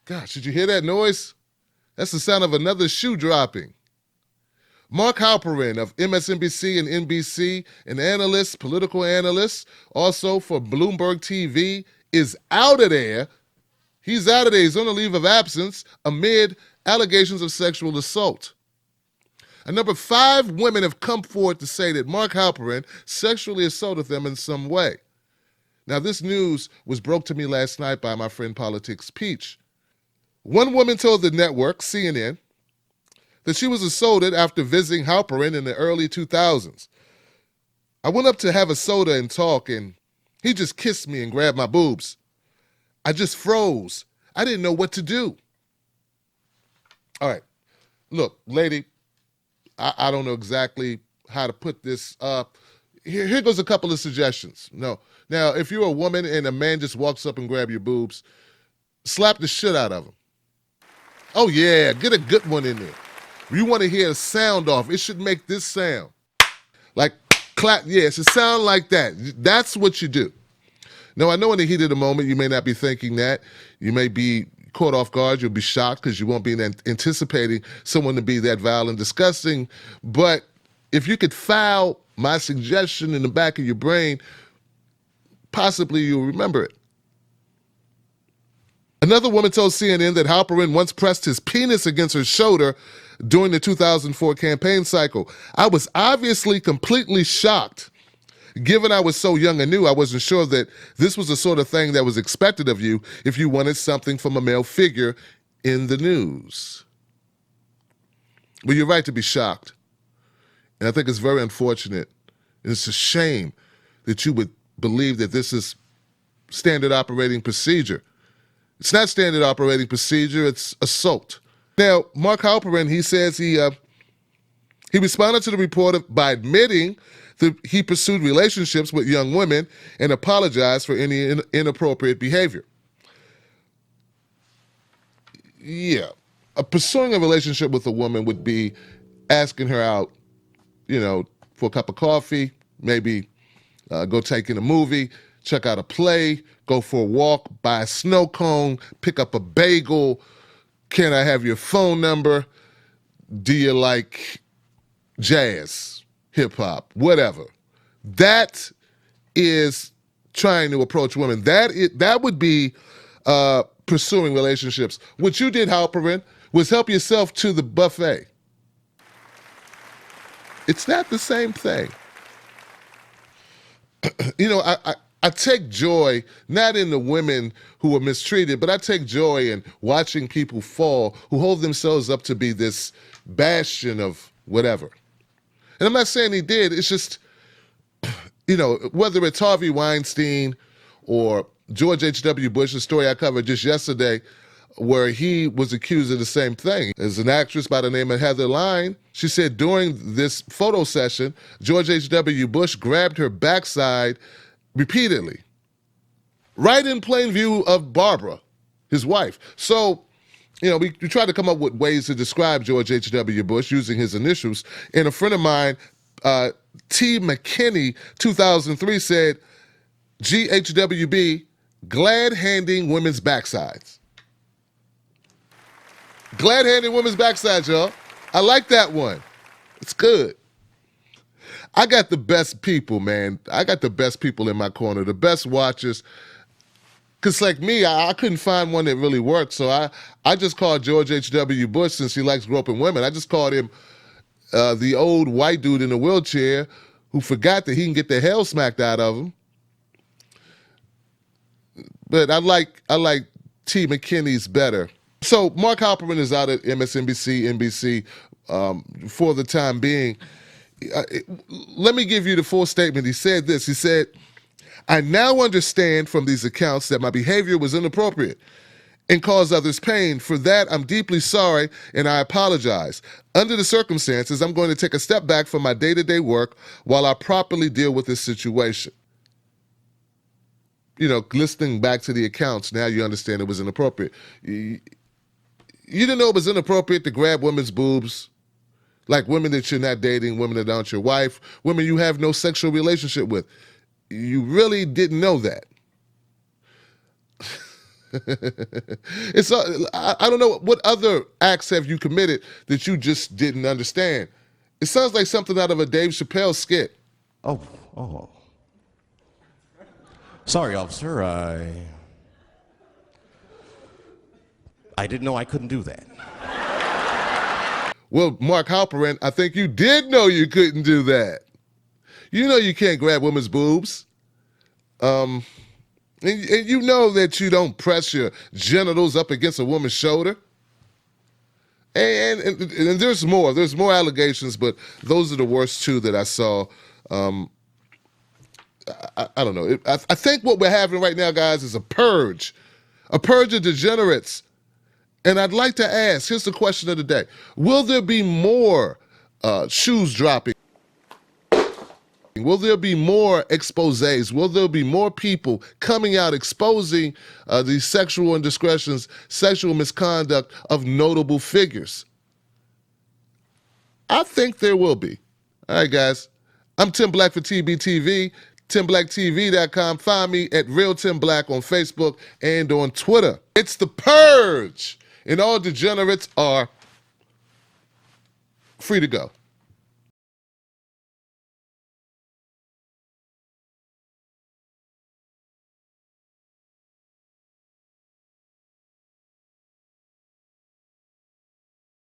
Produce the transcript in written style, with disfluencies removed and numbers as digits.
Gosh, did you hear that noise? That's the sound of another shoe dropping. Mark Halperin of MSNBC and NBC, an analyst, political analyst, also for Bloomberg TV, is out of there. He's out of there. He's on a leave of absence amid allegations of sexual assault. A number 5 women have come forward to say that Mark Halperin sexually assaulted them in some way. Now, this news was broke to me last night by my friend Politics Peach. One woman told the network, CNN, that she was assaulted after visiting Halperin in the early 2000s. I went up to have a soda and talk, and he just kissed me and grabbed my boobs. I just froze. I didn't know what to do. All right. Look, lady, I don't know exactly how to put this up. Here goes a couple of suggestions. No. Now, if you're a woman and a man just walks up and grab your boobs, slap the shit out of him. Oh, yeah, get a good one in there. You want to hear a sound off, it should make this sound. Like clap, yeah, it should sound like that. That's what you do. Now, I know in the heat of the moment, you may not be thinking that. You may be caught off guard. You'll be shocked because you won't be anticipating someone to be that vile and disgusting. But if you could file my suggestion in the back of your brain, possibly you'll remember it. Another woman told CNN that Halperin once pressed his penis against her shoulder during the 2004 campaign cycle. I was obviously completely shocked. Given I was so young and new, I wasn't sure that this was the sort of thing that was expected of you if you wanted something from a male figure in the news. Well, you're right to be shocked. And I think it's very unfortunate. And it's a shame that you would believe that this is standard operating procedure. It's not standard operating procedure, it's assault. Now, Mark Halperin, he says he responded to the reporter by admitting that he pursued relationships with young women and apologized for any inappropriate behavior. Yeah, pursuing a relationship with a woman would be asking her out, for a cup of coffee, maybe go take in a movie, check out a play, go for a walk, buy a snow cone, pick up a bagel. Can I have your phone number? Do you like jazz, hip hop, whatever? That is trying to approach women. That would be pursuing relationships. What you did, Halperin, was help yourself to the buffet. It's not the same thing. I take joy not in the women who are mistreated, but I take joy in watching people fall who hold themselves up to be this bastion of whatever. And I'm not saying he did. It's just, whether it's Harvey Weinstein or George H.W. Bush, a story I covered just yesterday, where he was accused of the same thing. There's an actress by the name of Heather Lyne. She said during this photo session, George H.W. Bush grabbed her backside repeatedly, right in plain view of Barbara, his wife. So, we tried to come up with ways to describe George H.W. Bush using his initials. And a friend of mine, T. McKinney, 2003, said, GHWB, glad handing women's backsides. Glad handing women's backsides, y'all. I like that one. It's good. I got the best people, man. I got the best people in my corner, the best watchers. Because like me, I couldn't find one that really worked. So I just called George H.W. Bush, since he likes groping women. I just called him the old white dude in a wheelchair who forgot that he can get the hell smacked out of him. But I like T. McKinney's better. So Mark Halperin is out at MSNBC, NBC for the time being. Let me give you the full statement. He said this. He said, I now understand from these accounts that my behavior was inappropriate and caused others pain. For that, I'm deeply sorry and I apologize. Under the circumstances, I'm going to take a step back from my day-to-day work while I properly deal with this situation. Listening back to the accounts, now you understand it was inappropriate. You didn't know it was inappropriate to grab women's boobs, like women that you're not dating, women that aren't your wife, women you have no sexual relationship with. You really didn't know that. It's I don't know what other acts have you committed that you just didn't understand. It sounds like something out of a Dave Chappelle skit. Oh. Sorry, officer. I didn't know I couldn't do that. Well, Mark Halperin, I think you did know you couldn't do that. You know you can't grab women's boobs. And you know that you don't press your genitals up against a woman's shoulder. And there's more. There's more allegations, but those are the worst two that I saw. I don't know. I think what we're having right now, guys, is a purge of degenerates. And I'd like to ask, here's the question of the day. Will there be more shoes dropping? Will there be more exposés? Will there be more people coming out exposing these sexual indiscretions, sexual misconduct of notable figures? I think there will be. All right, guys. I'm Tim Black for TBTV, TimBlackTV.com. Find me at Real Tim Black on Facebook and on Twitter. It's the purge, and all degenerates are free to go.